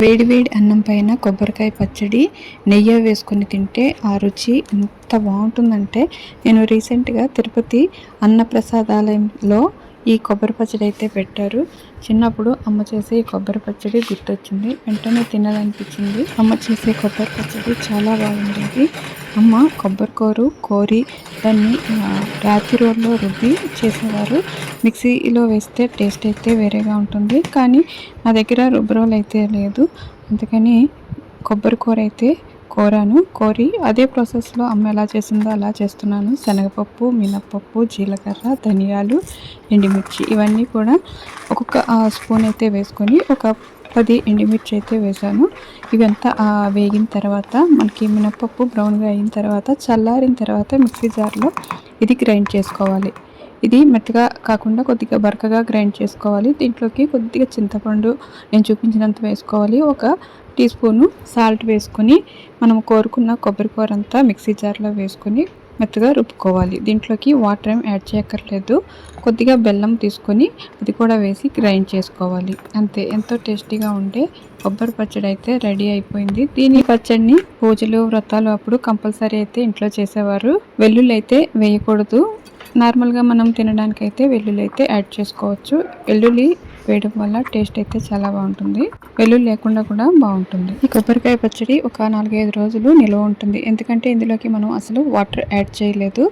వేడి వేడి అన్నం పైన కొబ్బరికాయ పచ్చడి నెయ్యి వేసుకొని తింటే ఆ రుచి ఎంత బాగుంటుందంటే, నేను రీసెంట్గా తిరుపతి అన్నప్రసాదాలయంలో ఈ కొబ్బరి పచ్చడి అయితే పెట్టారు. చిన్నప్పుడు అమ్మ చేసే ఈ కొబ్బరి పచ్చడి గుర్తొచ్చింది. వెంటనే తినాలనిపించింది. అమ్మ చేసే కొబ్బరి పచ్చడి చాలా బాగుండేది. అమ్మ కొబ్బరి కోరి దాన్ని రాతి రోల్లో రుబ్బి చేసేవారు. మిక్సీలో వేస్తే టేస్ట్ అయితే వేరేగా ఉంటుంది, కానీ నా దగ్గర రుబ్బరోలు అయితే లేదు. అందుకని కొబ్బరి కూర అయితే కోరి అదే ప్రాసెస్లో అమ్మ ఎలా చేసిందో అలా చేస్తున్నాను. శనగపప్పు, మినప్పప్పు, జీలకర్ర, ధనియాలు, ఎండుమిర్చి ఇవన్నీ కూడా ఒక్కొక్క స్పూన్ అయితే వేసుకొని ఒక 10 ఎండుమిర్చి అయితే వేసాను. ఇవంతా వేగిన తర్వాత మనకి మినప్పప్పు బ్రౌన్గా అయిన తర్వాత చల్లారిన తర్వాత మిక్సీ జార్లో ఇది గ్రైండ్ చేసుకోవాలి. ఇది మెత్తగా కాకుండా కొద్దిగా బరకగా గ్రైండ్ చేసుకోవాలి. దీంట్లోకి కొద్దిగా చింతపండు నేను చూపించినంత వేసుకోవాలి. ఒక టీ స్పూను సాల్ట్ వేసుకొని మనం కోరుకున్న కొబ్బరి కూర అంతా మిక్సీ జార్లో వేసుకొని మెత్తగా రుబ్బుకోవాలి. దీంట్లోకి వాటర్ ఏం యాడ్ చేయక్కర్లేదు. కొద్దిగా బెల్లం తీసుకొని అది కూడా వేసి గ్రైండ్ చేసుకోవాలి. అంతే, ఎంతో టేస్టీగా ఉండే కొబ్బరి పచ్చడి అయితే రెడీ అయిపోయింది. దీని పచ్చడిని పూజలు వ్రతాలు అప్పుడు కంపల్సరీ అయితే ఇంట్లో చేసేవారు. వెల్లుల్లి అయితే వేయకూడదు. నార్మల్గా మనం తినడానికి అయితే వెల్లుల్లి అయితే యాడ్ చేసుకోవచ్చు. వెల్లుల్లి వేయడం వల్ల టేస్ట్ అయితే చాలా బాగుంటుంది. వెల్లుల్లి లేకుండా కూడా బాగుంటుంది. ఈ కొబ్బరికాయ పచ్చడి ఒక 4-5 రోజులు నిల్వ ఉంటుంది. ఎందుకంటే ఇందులోకి మనం అసలు వాటర్ యాడ్ చేయలేదు.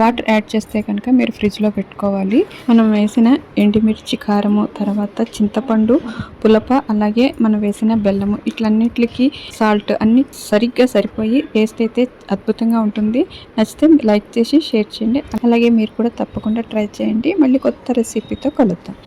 వాటర్ యాడ్ చేస్తే కనుక మీరు ఫ్రిడ్జ్లో పెట్టుకోవాలి. మనం వేసిన ఎండుమిర్చి కారము, తర్వాత చింతపండు పులప, అలాగే మనం వేసిన బెల్లము, ఇట్లన్నిటికి సాల్ట్ అన్ని సరిగ్గా సరిపోయి టేస్ట్ అయితే అద్భుతంగా ఉంటుంది. నచ్చితే లైక్ చేసి షేర్ చేయండి. అలాగే మీరు కూడా తప్పకుండా ట్రై చేయండి. మళ్ళీ కొత్త రెసిపీతో కలుద్దాం.